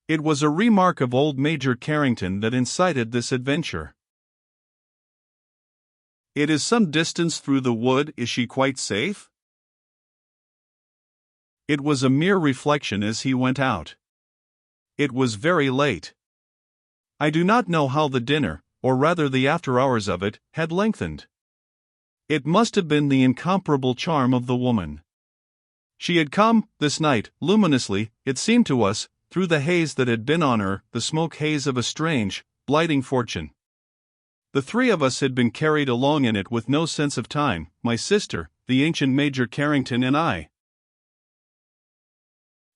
It was a remark of old Major Carrington that incited this adventure. "It is some distance through the wood. Is she quite safe?" It was a mere reflection as he went out. It was very late. I do not know how the dinner, or rather the after-hours of it, had lengthened. It must have been the incomparable charm of the woman. She had come, this night, luminously, it seemed to us, through the haze that had been on her, the smoke haze of a strange, blighting fortune. The three of us had been carried along in it with no sense of time, my sister, the ancient Major Carrington and I.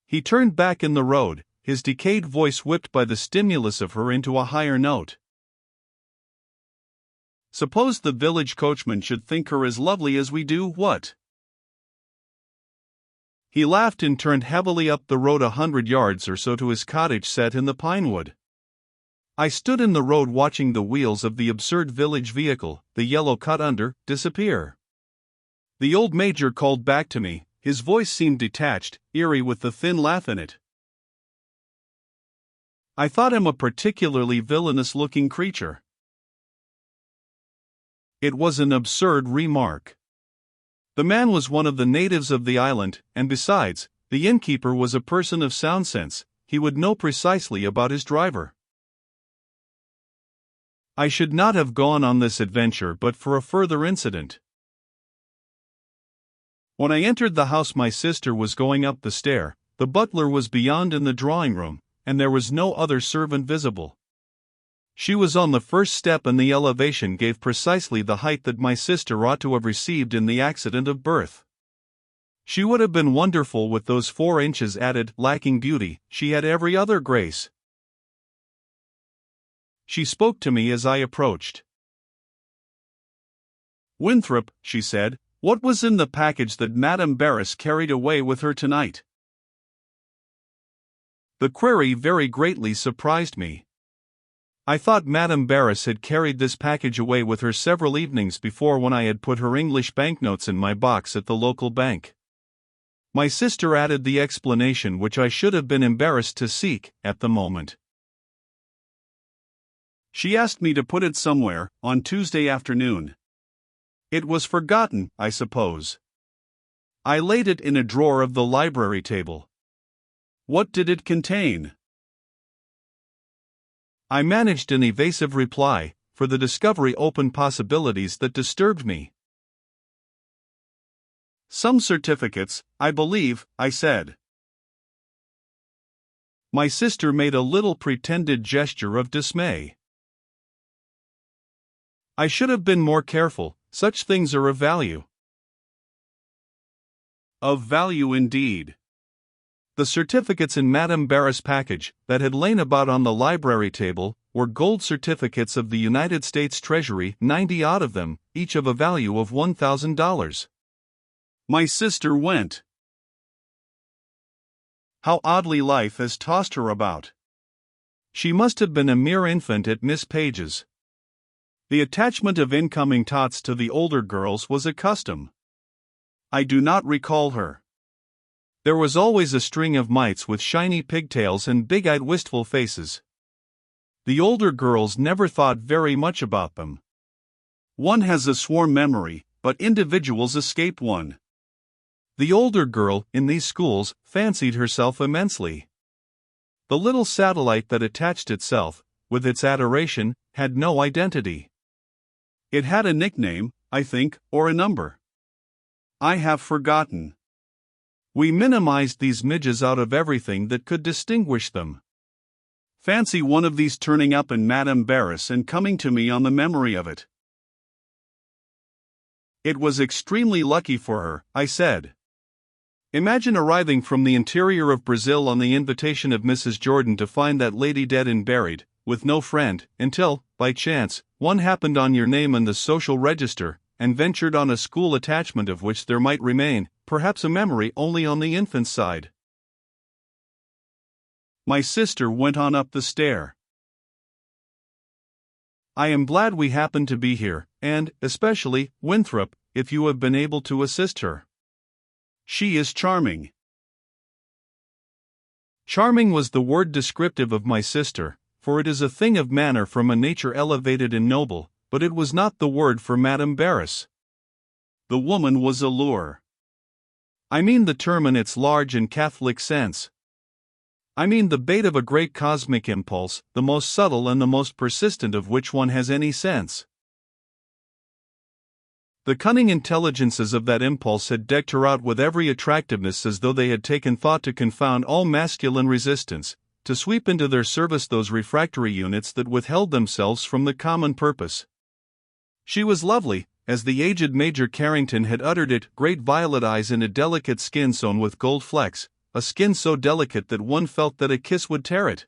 He turned back in the road, his decayed voice whipped by the stimulus of her into a higher note. "Suppose the village coachman should think her as lovely as we do, what?" He laughed and turned heavily up the road 100 yards or so to his cottage set in the pinewood. I stood in the road watching the wheels of the absurd village vehicle, the yellow cut under, disappear. The old major called back to me, his voice seemed detached, eerie with the thin laugh in it. "I thought him a particularly villainous-looking creature." It was an absurd remark. The man was one of the natives of the island, and besides, the innkeeper was a person of sound sense. He would know precisely about his driver. I should not have gone on this adventure but for a further incident. When I entered the house, my sister was going up the stair, the butler was beyond in the drawing-room, and there was no other servant visible. She was on the first step, and the elevation gave precisely the height that my sister ought to have received in the accident of birth. She would have been wonderful with those 4 inches added. Lacking beauty, she had every other grace. She spoke to me as I approached. "Winthrop," she said, "what was in the package that Madame Barris carried away with her tonight?" The query very greatly surprised me. I thought Madame Barris had carried this package away with her several evenings before, when I had put her English banknotes in my box at the local bank. My sister added the explanation which I should have been embarrassed to seek at the moment. "She asked me to put it somewhere, on Tuesday afternoon. It was forgotten, I suppose. I laid it in a drawer of the library table." "What did it contain?" I managed an evasive reply, for the discovery opened possibilities that disturbed me. "Some certificates, I believe," I said. My sister made a little pretended gesture of dismay. "I should have been more careful. Such things are of value." Of value indeed. The certificates in Madame Barris' package, that had lain about on the library table, were gold certificates of the United States Treasury, 90 odd of them, each of a value of $1,000. My sister went. How oddly life has tossed her about. She must have been a mere infant at Miss Page's. The attachment of incoming tots to the older girls was a custom. I do not recall her. There was always a string of mites with shiny pigtails and big-eyed wistful faces. The older girls never thought very much about them. One has a swarm memory, but individuals escape one. The older girl, in these schools, fancied herself immensely. The little satellite that attached itself, with its adoration, had no identity. It had a nickname, I think, or a number. I have forgotten. We minimized these midges out of everything that could distinguish them. Fancy one of these turning up in Madame Barris and coming to me on the memory of it. It was extremely lucky for her, I said. Imagine arriving from the interior of Brazil on the invitation of Mrs. Jordan to find that lady dead and buried, with no friend, until, by chance, one happened on your name in the social register, and ventured on a school attachment of which there might remain, perhaps, a memory only on the infant's side. My sister went on up the stair. "I am glad we happened to be here, and, especially, Winthrop, if you have been able to assist her. She is charming." Charming was the word descriptive of my sister, for it is a thing of manner from a nature elevated and noble, but it was not the word for Madame Barris. The woman was a lure. I mean the term in its large and Catholic sense. I mean the bait of a great cosmic impulse, the most subtle and the most persistent of which one has any sense. The cunning intelligences of that impulse had decked her out with every attractiveness as though they had taken thought to confound all masculine resistance, to sweep into their service those refractory units that withheld themselves from the common purpose. She was lovely, as the aged Major Carrington had uttered it, great violet eyes and a delicate skin sewn with gold flecks, a skin so delicate that one felt that a kiss would tear it.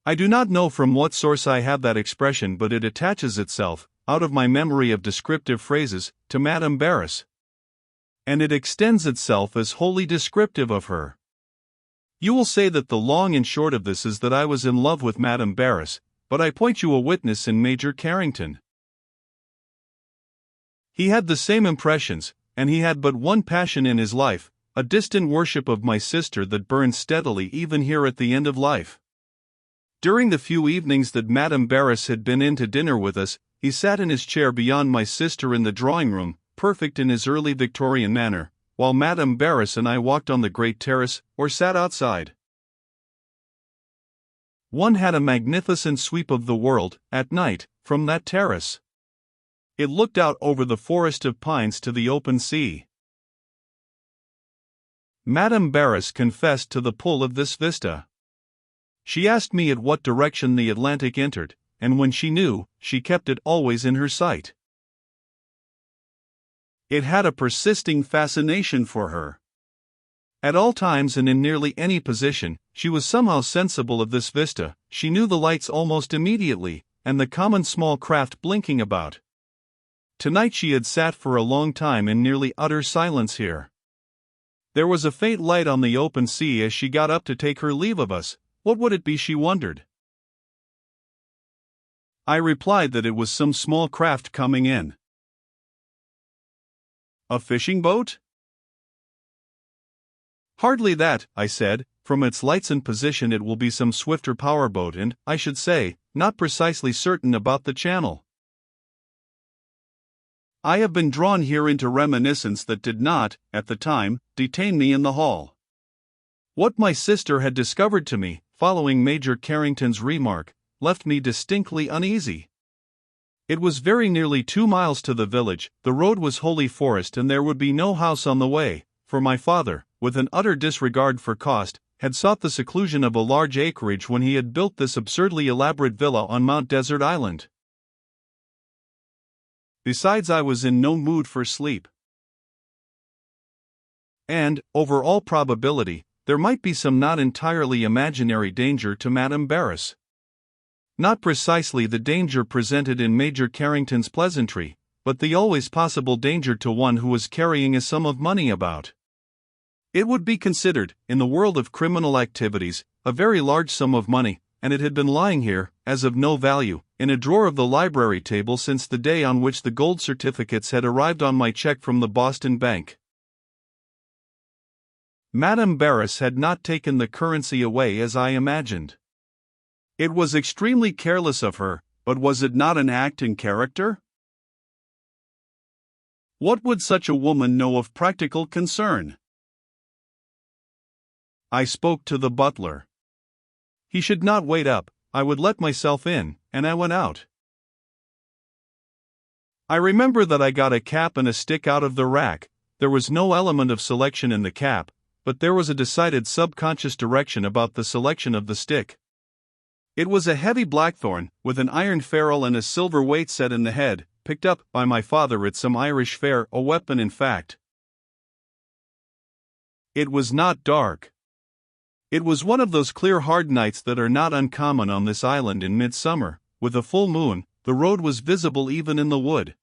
I do not know from what source I have that expression, but it attaches itself, out of my memory of descriptive phrases, to Madame Barris. And it extends itself as wholly descriptive of her. You will say that the long and short of this is that I was in love with Madame Barris, but I point you a witness in Major Carrington. He had the same impressions, and he had but one passion in his life, a distant worship of my sister that burned steadily even here at the end of life. During the few evenings that Madame Barris had been in to dinner with us, he sat in his chair beyond my sister in the drawing-room, perfect in his early Victorian manner, while Madame Barris and I walked on the great terrace, or sat outside. One had a magnificent sweep of the world, at night, from that terrace. It looked out over the forest of pines to the open sea. Madame Barris confessed to the pull of this vista. She asked me at what direction the Atlantic entered, and when she knew, she kept it always in her sight. It had a persisting fascination for her. At all times and in nearly any position, she was somehow sensible of this vista. She knew the lights almost immediately, and the common small craft blinking about. Tonight she had sat for a long time in nearly utter silence here. There was a faint light on the open sea as she got up to take her leave of us. What would it be, she wondered? I replied that it was some small craft coming in. A fishing boat? Hardly that, I said. From its lights and position it will be some swifter powerboat and, I should say, not precisely certain about the channel. I have been drawn here into reminiscence that did not, at the time, detain me in the hall. What my sister had discovered to me, following Major Carrington's remark, left me distinctly uneasy. It was very nearly 2 miles to the village, the road was wholly forest and there would be no house on the way, for my father, with an utter disregard for cost, had sought the seclusion of a large acreage when he had built this absurdly elaborate villa on Mount Desert Island. Besides, I was in no mood for sleep. And, over all probability, there might be some not entirely imaginary danger to Madame Barris. Not precisely the danger presented in Major Carrington's pleasantry, but the always possible danger to one who was carrying a sum of money about. It would be considered, in the world of criminal activities, a very large sum of money, and it had been lying here, as of no value, in a drawer of the library table since the day on which the gold certificates had arrived on my check from the Boston bank. Madame Barris had not taken the currency away as I imagined. It was extremely careless of her, but was it not an act in character? What would such a woman know of practical concern? I spoke to the butler. He should not wait up, I would let myself in, and I went out. I remember that I got a cap and a stick out of the rack. There was no element of selection in the cap, but there was a decided subconscious direction about the selection of the stick. It was a heavy blackthorn, with an iron ferrule and a silver weight set in the head, picked up by my father at some Irish fair, a weapon in fact. It was not dark. It was one of those clear hard nights that are not uncommon on this island in midsummer, with a full moon. The road was visible even in the wood.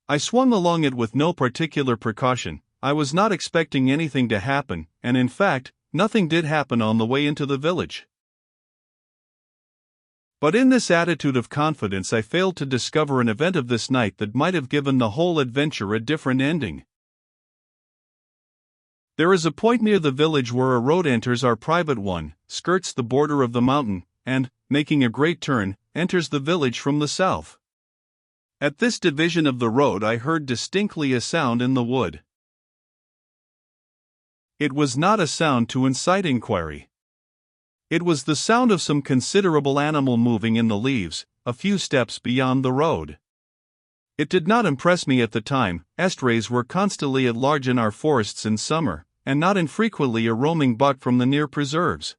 I swung along it with no particular precaution. I was not expecting anything to happen, and in fact, nothing did happen on the way into the village. But in this attitude of confidence I failed to discover an event of this night that might have given the whole adventure a different ending. There is a point near the village where a road enters our private one, skirts the border of the mountain, and, making a great turn, enters the village from the south. At this division of the road I heard distinctly a sound in the wood. It was not a sound to incite inquiry. It was the sound of some considerable animal moving in the leaves, a few steps beyond the road. It did not impress me at the time. Estrays were constantly at large in our forests in summer, and not infrequently a roaming buck from the near preserves.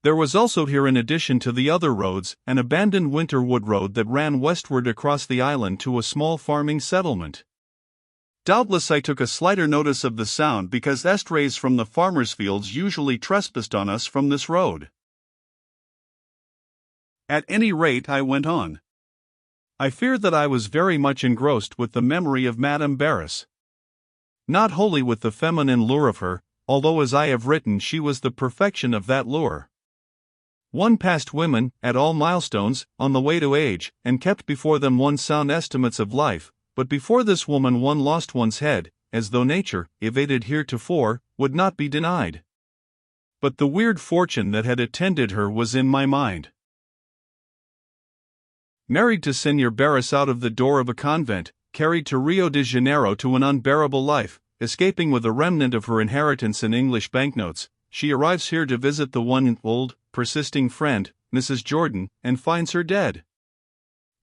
There was also here, in addition to the other roads, an abandoned winter wood road that ran westward across the island to a small farming settlement. Doubtless I took a slighter notice of the sound because estrays from the farmers' fields usually trespassed on us from this road. At any rate, I went on. I fear that I was very much engrossed with the memory of Madame Barris. Not wholly with the feminine lure of her, although as I have written she was the perfection of that lure. One passed women, at all milestones, on the way to age, and kept before them one's sound estimates of life, but before this woman one lost one's head, as though nature, evaded heretofore, would not be denied. But the weird fortune that had attended her was in my mind. Married to Senor Barris out of the door of a convent, carried to Rio de Janeiro to an unbearable life, escaping with a remnant of her inheritance in English banknotes, she arrives here to visit the one old, persisting friend, Mrs. Jordan, and finds her dead.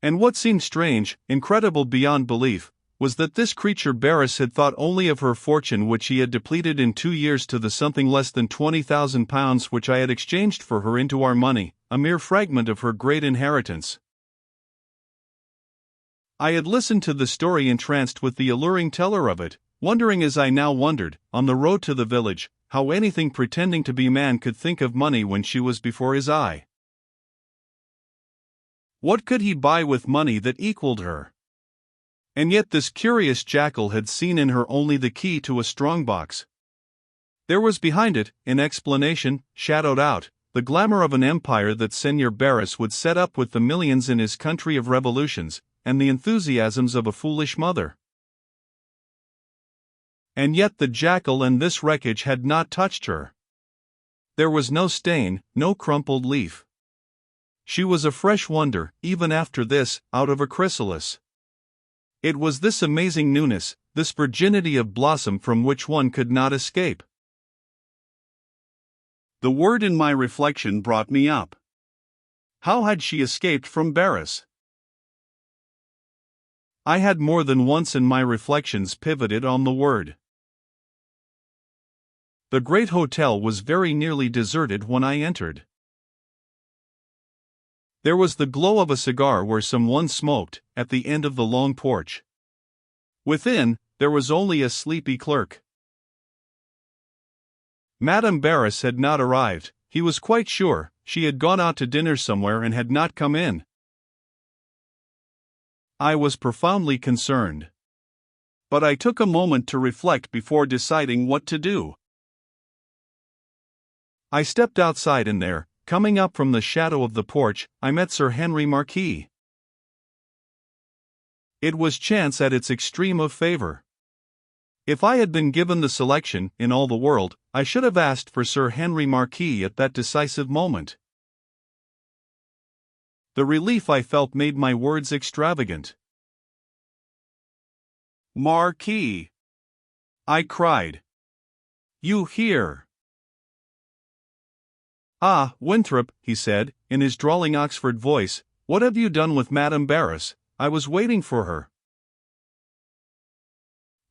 And what seemed strange, incredible beyond belief, was that this creature Barris had thought only of her fortune, which he had depleted in 2 years to the something less than £20,000 which I had exchanged for her into our money, a mere fragment of her great inheritance. I had listened to the story entranced with the alluring teller of it, wondering as I now wondered, on the road to the village, how anything pretending to be man could think of money when she was before his eye. What could he buy with money that equaled her? And yet this curious jackal had seen in her only the key to a strong-box. There was behind it, in explanation, shadowed out, the glamour of an empire that Senor Barris would set up with the millions in his country of revolutions, and the enthusiasms of a foolish mother. And yet the jackal and this wreckage had not touched her. There was no stain, no crumpled leaf. She was a fresh wonder, even after this, out of a chrysalis. It was this amazing newness, this virginity of blossom from which one could not escape. The word in my reflection brought me up. How had she escaped from Barris? I had more than once in my reflections pivoted on the word. The great hotel was very nearly deserted when I entered. There was the glow of a cigar where someone smoked, at the end of the long porch. Within, there was only a sleepy clerk. Madame Barris had not arrived, he was quite sure. She had gone out to dinner somewhere and had not come in. I was profoundly concerned. But I took a moment to reflect before deciding what to do. I stepped outside and there, coming up from the shadow of the porch, I met Sir Henry Marquis. It was chance at its extreme of favor. If I had been given the selection, in all the world, I should have asked for Sir Henry Marquis at that decisive moment. The relief I felt made my words extravagant. "Marquis!" I cried. "You here?" "Ah, Winthrop," he said, in his drawling Oxford voice, "what have you done with Madame Barris? I was waiting for her."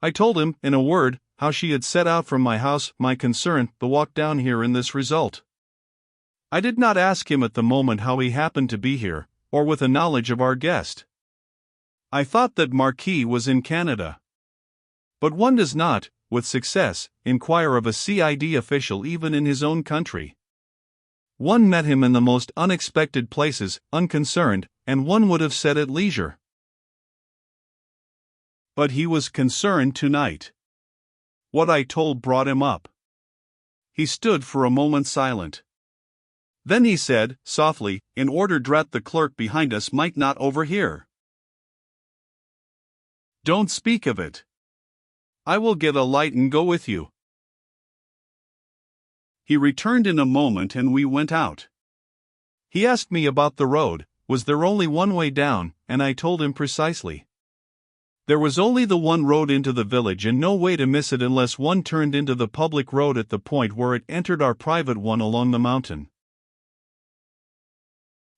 I told him, in a word, how she had set out from my house, my concern, the walk down here in this result. I did not ask him at the moment how he happened to be here, or with a knowledge of our guest. I thought that Marquis was in Canada. But one does not, with success, inquire of a CID official even in his own country. One met him in the most unexpected places, unconcerned, and one would have said at leisure. But he was concerned tonight. What I told brought him up. He stood for a moment silent. Then he said, softly, in order drat the clerk behind us might not overhear. "Don't speak of it. I will get a light and go with you." He returned in a moment and we went out. He asked me about the road. Was there only one way down, and I told him precisely. There was only the one road into the village and no way to miss it unless one turned into the public road at the point where it entered our private one along the mountain.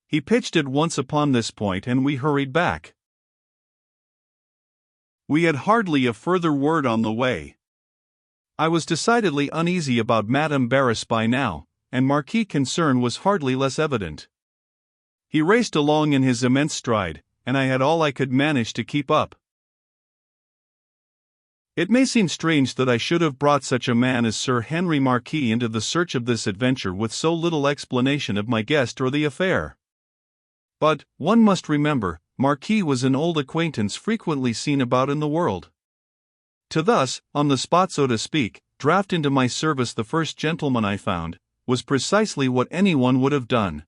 He pitched at once upon this point and we hurried back. We had hardly a further word on the way. I was decidedly uneasy about Madame Barris by now, and Marquis' concern was hardly less evident. He raced along in his immense stride, and I had all I could manage to keep up. It may seem strange that I should have brought such a man as Sir Henry Marquis into the search of this adventure with so little explanation of my guest or the affair. But, one must remember, Marquis was an old acquaintance frequently seen about in the world. To thus, on the spot so to speak, draft into my service the first gentleman I found, was precisely what anyone would have done.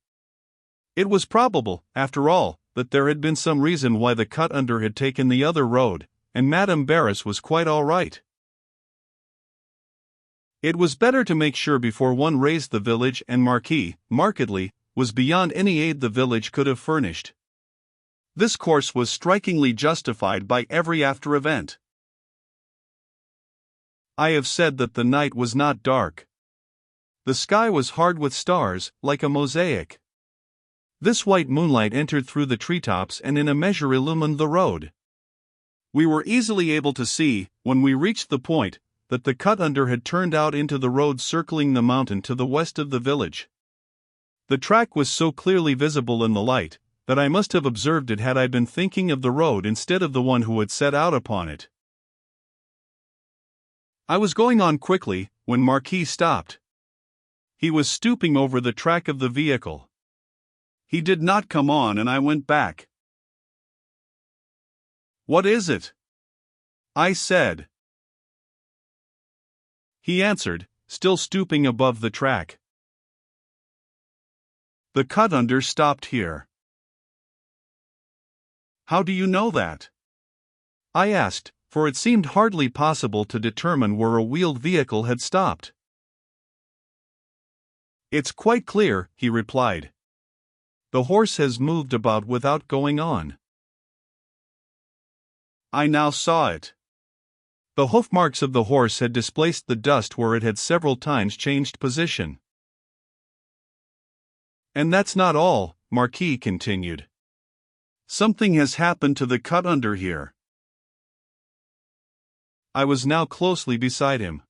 It was probable, after all, that there had been some reason why the cut-under had taken the other road, and Madame Barris was quite all right. It was better to make sure before one raised the village, and Marquis, markedly, was beyond any aid the village could have furnished. This course was strikingly justified by every after event. I have said that the night was not dark. The sky was hard with stars, like a mosaic. This white moonlight entered through the treetops and in a measure illumined the road. We were easily able to see, when we reached the point, that the cut-under had turned out into the road circling the mountain to the west of the village. The track was so clearly visible in the light, that I must have observed it had I been thinking of the road instead of the one who had set out upon it. I was going on quickly, when Marquis stopped. He was stooping over the track of the vehicle. He did not come on and I went back. "What is it?" I said. He answered, still stooping above the track. "The cut-under stopped here." "How do you know that?" I asked, for it seemed hardly possible to determine where a wheeled vehicle had stopped. "It's quite clear," he replied. "The horse has moved about without going on." I now saw it. The hoof marks of the horse had displaced the dust where it had several times changed position. "And that's not all," Marquis continued. "Something has happened to the cut-under here." I was now closely beside him.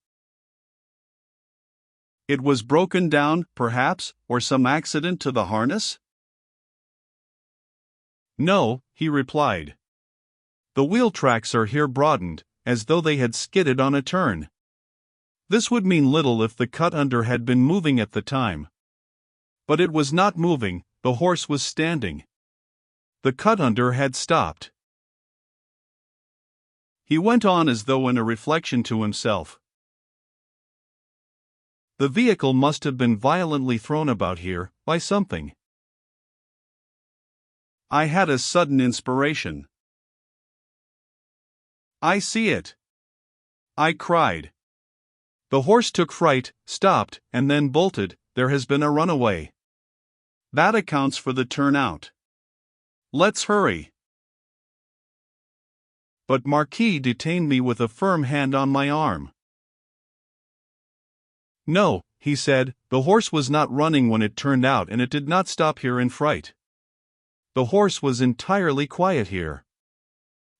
"It was broken down, perhaps, or some accident to the harness?" "No," he replied. "The wheel tracks are here broadened, as though they had skidded on a turn. This would mean little if the cut-under had been moving at the time. But it was not moving, the horse was standing. The cut-under had stopped." He went on as though in a reflection to himself. "The vehicle must have been violently thrown about here, by something." I had a sudden inspiration. "I see it!" I cried. "The horse took fright, stopped, and then bolted. There has been a runaway. That accounts for the turnout. Let's hurry." But Marquis detained me with a firm hand on my arm. "No," he said, "the horse was not running when it turned out and it did not stop here in fright. The horse was entirely quiet here.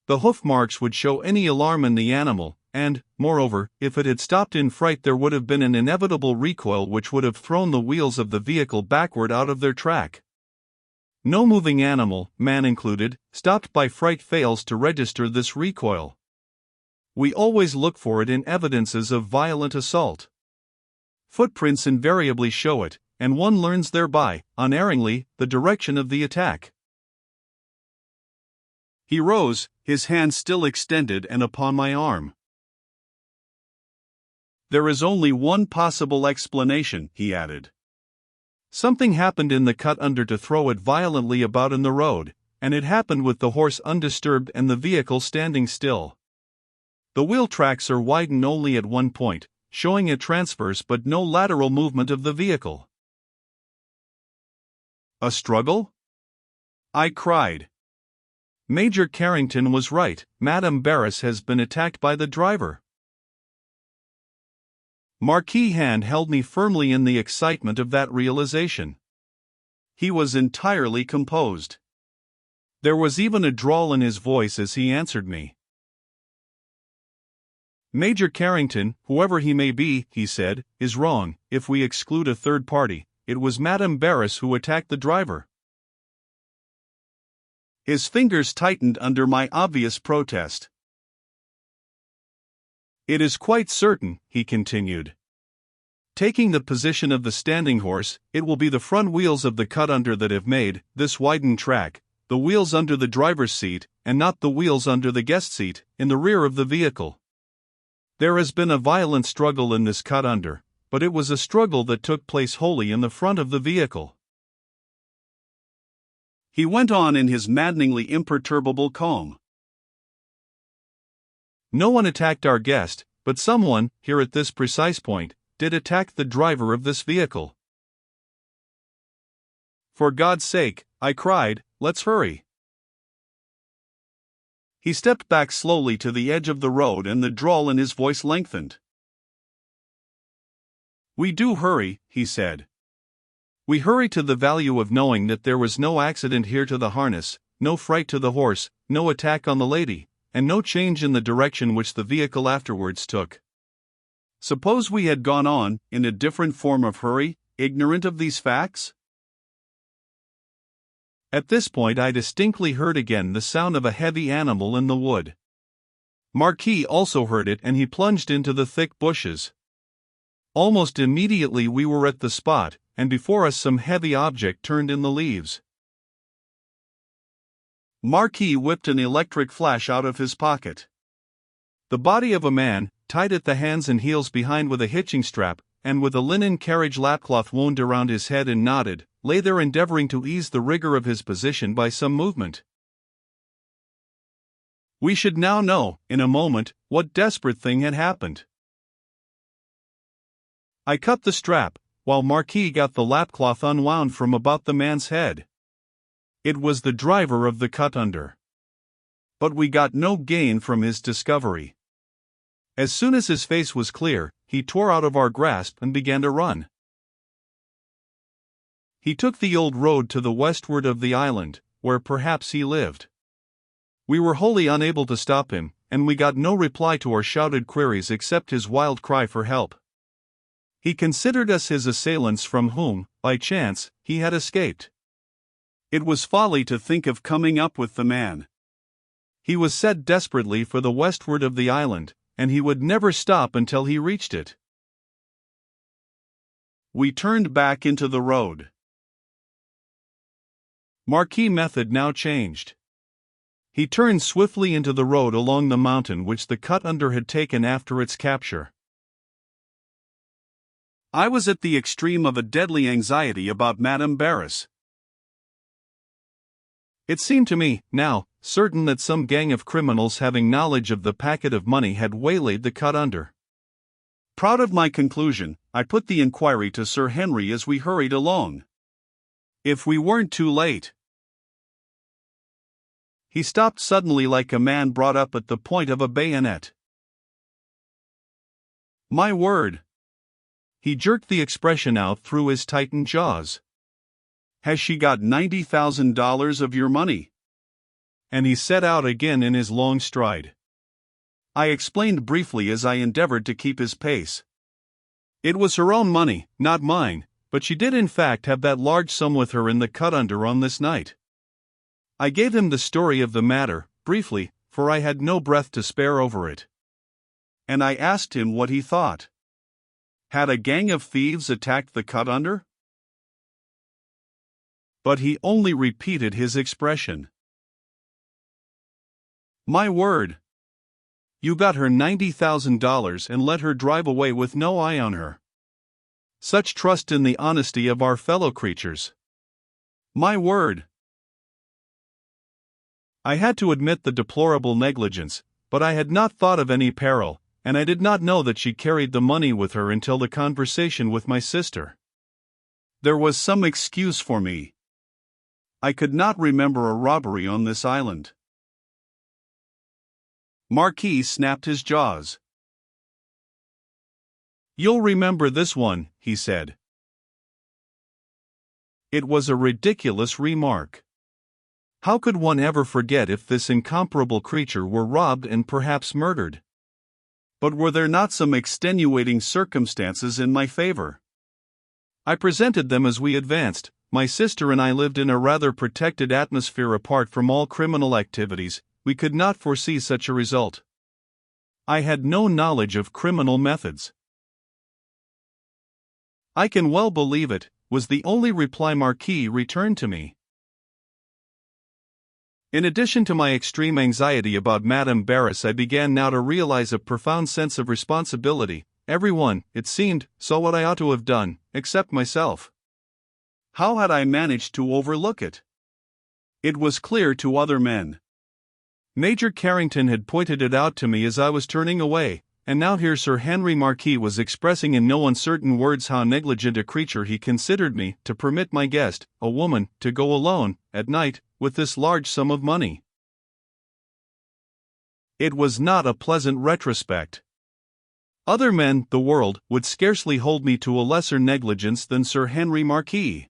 The hoof marks would show any alarm in the animal, and, moreover, if it had stopped in fright there would have been an inevitable recoil which would have thrown the wheels of the vehicle backward out of their track. No moving animal, man included, stopped by fright fails to register this recoil. We always look for it in evidences of violent assault. Footprints invariably show it, and one learns thereby, unerringly, the direction of the attack." He rose, his hand still extended and upon my arm. "There is only one possible explanation," he added. "Something happened in the cut-under to throw it violently about in the road, and it happened with the horse undisturbed and the vehicle standing still. The wheel tracks are widened only at one point, showing a transverse but no lateral movement of the vehicle. A struggle? I cried. Major Carrington was right, Madame Barris has been attacked by the driver. Marquis Hand held me firmly in the excitement of that realization. He was entirely composed. There was even a drawl in his voice as he answered me. Major Carrington, whoever he may be, he said, is wrong. If we exclude a third party, it was Madame Barris who attacked the driver. His fingers tightened under my obvious protest. It is quite certain, he continued. Taking the position of the standing horse, it will be the front wheels of the cut-under that have made this widened track, the wheels under the driver's seat, and not the wheels under the guest seat, in the rear of the vehicle. There has been a violent struggle in this cut-under, but it was a struggle that took place wholly in the front of the vehicle. He went on in his maddeningly imperturbable calm. No one attacked our guest, but someone, here at this precise point, did attack the driver of this vehicle. For God's sake, I cried, let's hurry. He stepped back slowly to the edge of the road and the drawl in his voice lengthened. We do hurry, he said. We hurry to the value of knowing that there was no accident here to the harness, no fright to the horse, no attack on the lady, and no change in the direction which the vehicle afterwards took. Suppose we had gone on, in a different form of hurry, ignorant of these facts? At this point I distinctly heard again the sound of a heavy animal in the wood. Marquis also heard it and he plunged into the thick bushes. Almost immediately we were at the spot, and before us some heavy object turned in the leaves. Marquis whipped an electric flash out of his pocket. The body of a man, tied at the hands and heels behind with a hitching strap, and with a linen carriage lapcloth wound around his head and knotted, lay there endeavoring to ease the rigor of his position by some movement. We should now know, in a moment, what desperate thing had happened. I cut the strap, while Marquis got the lapcloth unwound from about the man's head. It was the driver of the cut-under. But we got no gain from his discovery. As soon as his face was clear, he tore out of our grasp and began to run. He took the old road to the westward of the island, where perhaps he lived. We were wholly unable to stop him, and we got no reply to our shouted queries except his wild cry for help. He considered us his assailants from whom, by chance, he had escaped. It was folly to think of coming up with the man. He was set desperately for the westward of the island, and he would never stop until he reached it. We turned back into the road. Marquis' method now changed. He turned swiftly into the road along the mountain which the cut-under had taken after its capture. I was at the extreme of a deadly anxiety about Madame Barris. It seemed to me, now, certain that some gang of criminals having knowledge of the packet of money had waylaid the cut-under. Proud of my conclusion, I put the inquiry to Sir Henry as we hurried along. If we weren't too late. He stopped suddenly like a man brought up at the point of a bayonet. My word! He jerked the expression out through his tightened jaws. Has she got $90,000 of your money? And he set out again in his long stride. I explained briefly as I endeavored to keep his pace. It was her own money, not mine, but she did in fact have that large sum with her in the cut-under on this night. I gave him the story of the matter, briefly, for I had no breath to spare over it. And I asked him what he thought. Had a gang of thieves attacked the cut-under? But he only repeated his expression. My word! You got her $90,000 and let her drive away with no eye on her. Such trust in the honesty of our fellow creatures. My word! I had to admit the deplorable negligence, but I had not thought of any peril, and I did not know that she carried the money with her until the conversation with my sister. There was some excuse for me. I could not remember a robbery on this island. Marquis snapped his jaws. "You'll remember this one," he said. It was a ridiculous remark. How could one ever forget if this incomparable creature were robbed and perhaps murdered? But were there not some extenuating circumstances in my favor? I presented them as we advanced. My sister and I lived in a rather protected atmosphere apart from all criminal activities. We could not foresee such a result. I had no knowledge of criminal methods. "I can well believe it," was the only reply Marquis returned to me. In addition to my extreme anxiety about Madame Barris, I began now to realize a profound sense of responsibility. Everyone, it seemed, saw what I ought to have done, except myself. How had I managed to overlook it? It was clear to other men. Major Carrington had pointed it out to me as I was turning away, and now here Sir Henry Marquis was expressing in no uncertain words how negligent a creature he considered me to permit my guest, a woman, to go alone, at night, with this large sum of money. It was not a pleasant retrospect. Other men, the world, would scarcely hold me to a lesser negligence than Sir Henry Marquis.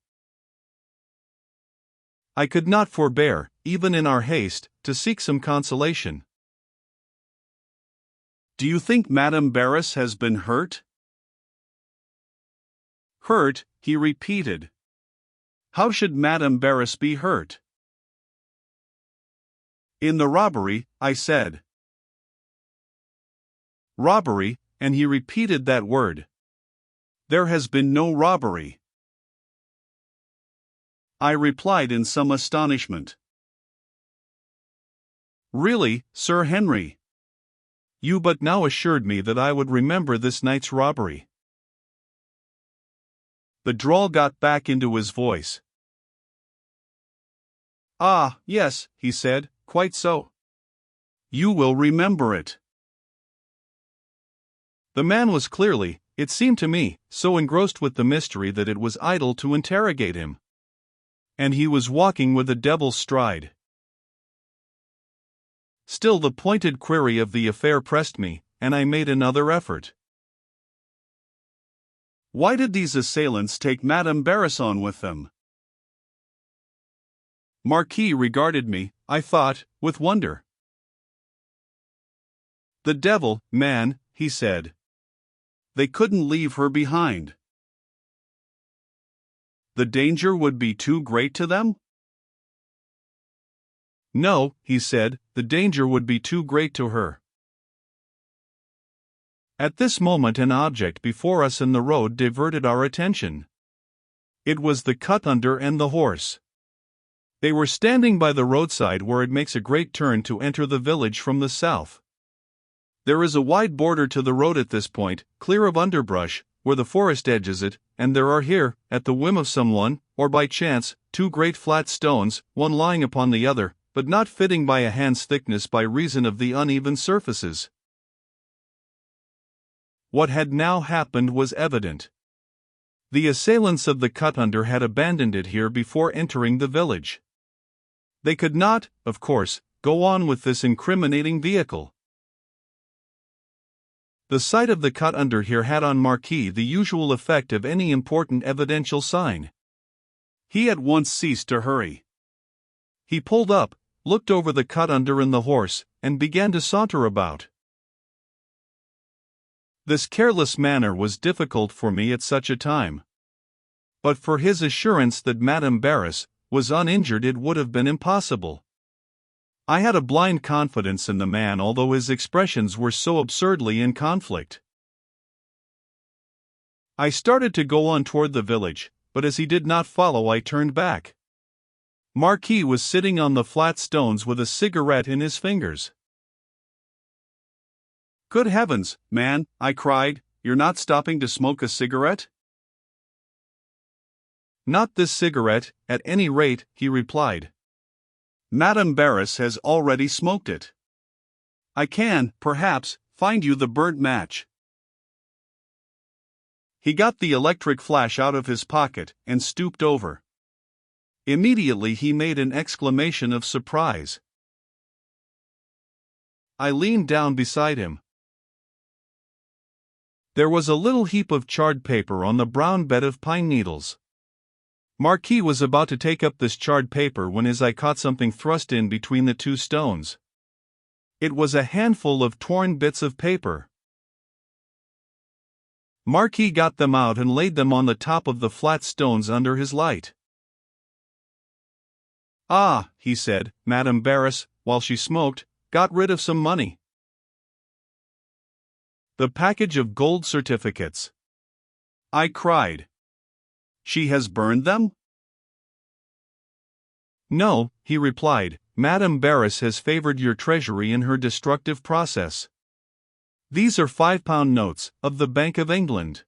I could not forbear, even in our haste, to seek some consolation. "Do you think Madame Barris has been hurt?" "Hurt," he repeated. "How should Madame Barris be hurt?" "In the robbery," I said. "Robbery," and he repeated that word. "There has been no robbery," I replied in some astonishment. "Really, Sir Henry? You but now assured me that I would remember this night's robbery." The drawl got back into his voice. "Ah, yes," he said, "quite so. You will remember it." The man was clearly, it seemed to me, so engrossed with the mystery that it was idle to interrogate him. And he was walking with a devil's stride. Still the pointed query of the affair pressed me, and I made another effort. "Why did these assailants take Madame Barris on with them?" Marquis regarded me, I thought, with wonder. "The devil, man," he said. "They couldn't leave her behind." "The danger would be too great to them?" "No," he said, "the danger would be too great to her." At this moment an object before us in the road diverted our attention. It was the cut-under and the horse. They were standing by the roadside where it makes a great turn to enter the village from the south. There is a wide border to the road at this point, clear of underbrush, where the forest edges it, and there are here, at the whim of someone, or by chance, two great flat stones, one lying upon the other, but not fitting by a hand's thickness by reason of the uneven surfaces. What had now happened was evident. The assailants of the cut-under had abandoned it here before entering the village. They could not, of course, go on with this incriminating vehicle. The sight of the cut-under here had on Marquis the usual effect of any important evidential sign. He at once ceased to hurry. He pulled up, looked over the cut-under and the horse, and began to saunter about. This careless manner was difficult for me at such a time. But for his assurance that Madame Barris was uninjured it would have been impossible. I had a blind confidence in the man although his expressions were so absurdly in conflict. I started to go on toward the village, but as he did not follow I turned back. Marquis was sitting on the flat stones with a cigarette in his fingers. "Good heavens, man," I cried, "you're not stopping to smoke a cigarette?" "Not this cigarette, at any rate," he replied. "Madame Barris has already smoked it. I can, perhaps, find you the burnt match." He got the electric flash out of his pocket and stooped over. Immediately he made an exclamation of surprise. I leaned down beside him. There was a little heap of charred paper on the brown bed of pine needles. Marquis was about to take up this charred paper when his eye caught something thrust in between the two stones. It was a handful of torn bits of paper. Marquis got them out and laid them on the top of the flat stones under his light. "Ah," he said, "Madame Barris, while she smoked, got rid of some money." "The package of gold certificates," I cried. "She has burned them?" "No," he replied, "Madame Barris has favored your treasury in her destructive process. These are £5 notes, of the Bank of England."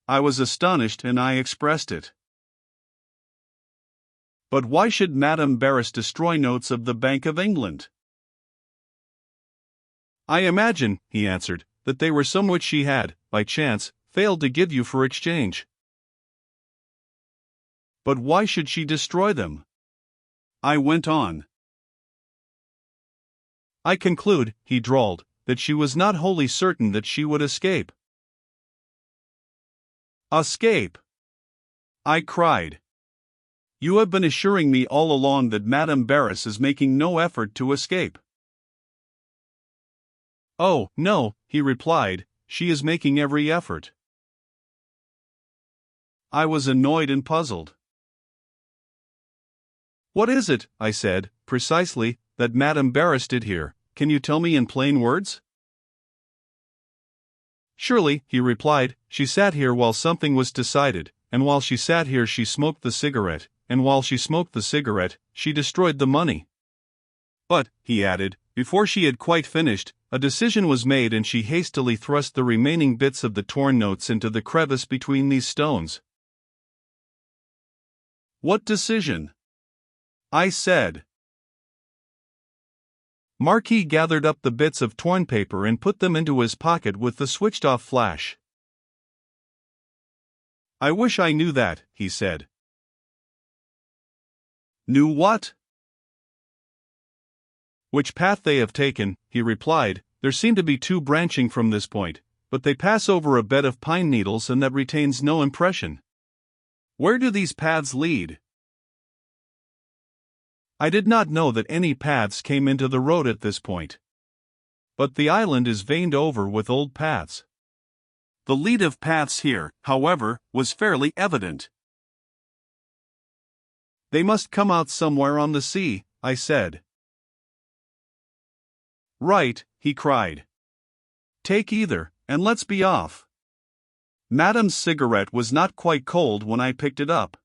I was astonished and I expressed it. "But why should Madame Barris destroy notes of the Bank of England?" "I imagine," he answered, "that they were some which she had, by chance, failed to give you for exchange." "But why should she destroy them?" I went on. "I conclude," he drawled, "that she was not wholly certain that she would escape." "Escape!" I cried. "You have been assuring me all along that Madame Barris is making no effort to escape." "Oh, no," he replied, "she is making every effort." I was annoyed and puzzled. "What is it," I said, "precisely, that Madame Barris did here? Can you tell me in plain words?" "Surely," he replied, "she sat here while something was decided, and while she sat here she smoked the cigarette, and while she smoked the cigarette, she destroyed the money. But," he added, "before she had quite finished, a decision was made and she hastily thrust the remaining bits of the torn notes into the crevice between these stones." "What decision?" I said. Marquis gathered up the bits of torn paper and put them into his pocket with the switched-off flash. "I wish I knew that," he said. "Knew what?" "Which path they have taken," he replied. "There seem to be two branching from this point, but they pass over a bed of pine needles and that retains no impression." "Where do these paths lead?" I did not know that any paths came into the road at this point. But the island is veined over with old paths. The lead of paths here, however, was fairly evident. "They must come out somewhere on the sea," I said. "Right," he cried. "Take either, and let's be off." Madame's cigarette was not quite cold when I picked it up.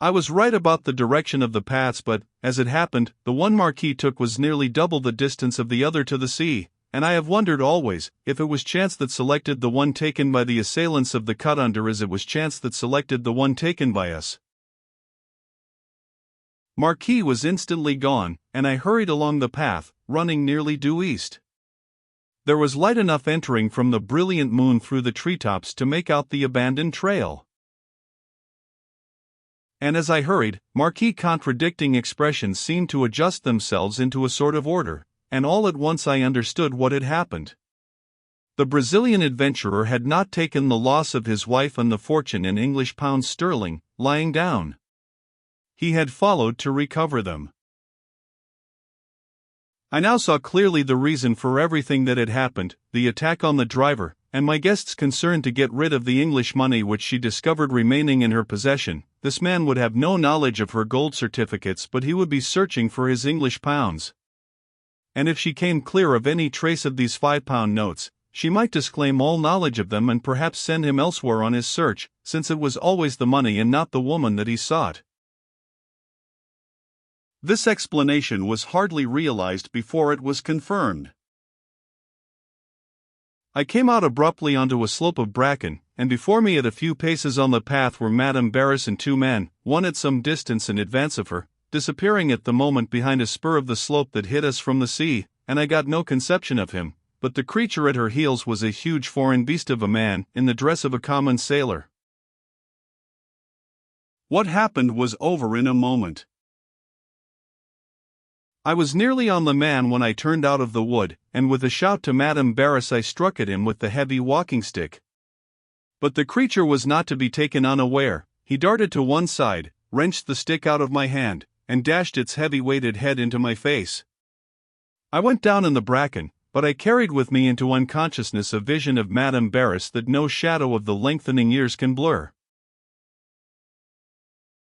I was right about the direction of the paths, but, as it happened, the one Marquis took was nearly double the distance of the other to the sea, and I have wondered always, if it was chance that selected the one taken by the assailants of the cut under as it was chance that selected the one taken by us. Marquis was instantly gone, and I hurried along the path, running nearly due east. There was light enough entering from the brilliant moon through the treetops to make out the abandoned trail. And as I hurried, Marquis' contradicting expressions seemed to adjust themselves into a sort of order, and all at once I understood what had happened. The Brazilian adventurer had not taken the loss of his wife and the fortune in English pounds sterling, lying down. He had followed to recover them. I now saw clearly the reason for everything that had happened, the attack on the driver, and my guest's concern to get rid of the English money which she discovered remaining in her possession. This man would have no knowledge of her gold certificates, but he would be searching for his English pounds. And if she came clear of any trace of these £5 notes, she might disclaim all knowledge of them and perhaps send him elsewhere on his search, since it was always the money and not the woman that he sought. This explanation was hardly realized before it was confirmed. I came out abruptly onto a slope of bracken, and before me at a few paces on the path were Madame Barris and two men, one at some distance in advance of her, disappearing at the moment behind a spur of the slope that hid us from the sea, and I got no conception of him, but the creature at her heels was a huge foreign beast of a man in the dress of a common sailor. What happened was over in a moment. I was nearly on the man when I turned out of the wood, and with a shout to Madame Barris I struck at him with the heavy walking stick. But the creature was not to be taken unaware. He darted to one side, wrenched the stick out of my hand, and dashed its heavy-weighted head into my face. I went down in the bracken, but I carried with me into unconsciousness a vision of Madame Barris that no shadow of the lengthening years can blur.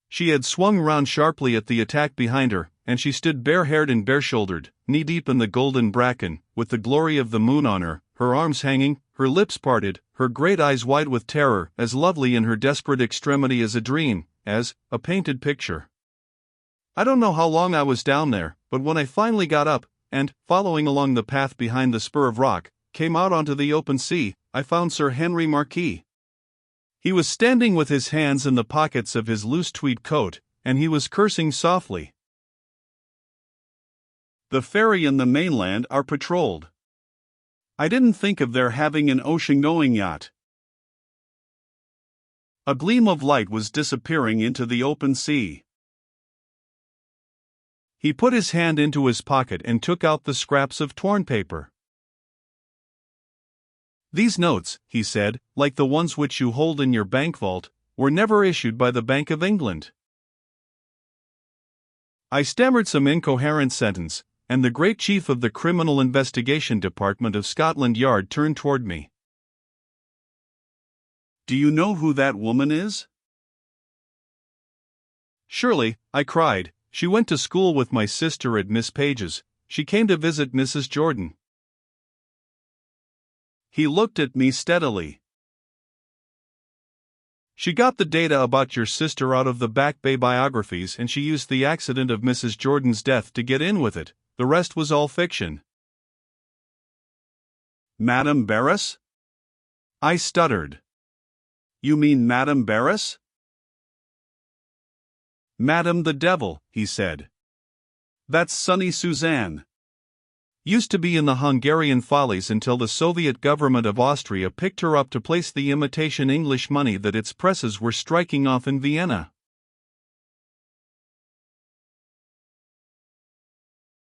She had swung round sharply at the attack behind her, and she stood bare-haired and bare-shouldered, knee-deep in the golden bracken, with the glory of the moon on her, her arms hanging, her lips parted, her great eyes wide with terror, as lovely in her desperate extremity as a dream, as a painted picture. I don't know how long I was down there, but when I finally got up, and, following along the path behind the spur of rock, came out onto the open sea, I found Sir Henry Marquis. He was standing with his hands in the pockets of his loose tweed coat, and he was cursing softly. The ferry and the mainland are patrolled. I didn't think of their having an ocean-going yacht. A gleam of light was disappearing into the open sea. He put his hand into his pocket and took out the scraps of torn paper. "These notes," he said, "like the ones which you hold in your bank vault, were never issued by the Bank of England." I stammered some incoherent sentence, and the great chief of the Criminal Investigation Department of Scotland Yard turned toward me. "Do you know who that woman is?" "Surely," I cried. "She went to school with my sister at Miss Page's. She came to visit Mrs. Jordan." He looked at me steadily. "She got the data about your sister out of the Back Bay biographies, and she used the accident of Mrs. Jordan's death to get in with it. The rest was all fiction." "Madame Barris?" I stuttered. "You mean Madame Barris?" "Madame the Devil," he said. "That's Sunny Suzanne. Used to be in the Hungarian Follies until the Soviet government of Austria picked her up to place the imitation English money that its presses were striking off in Vienna."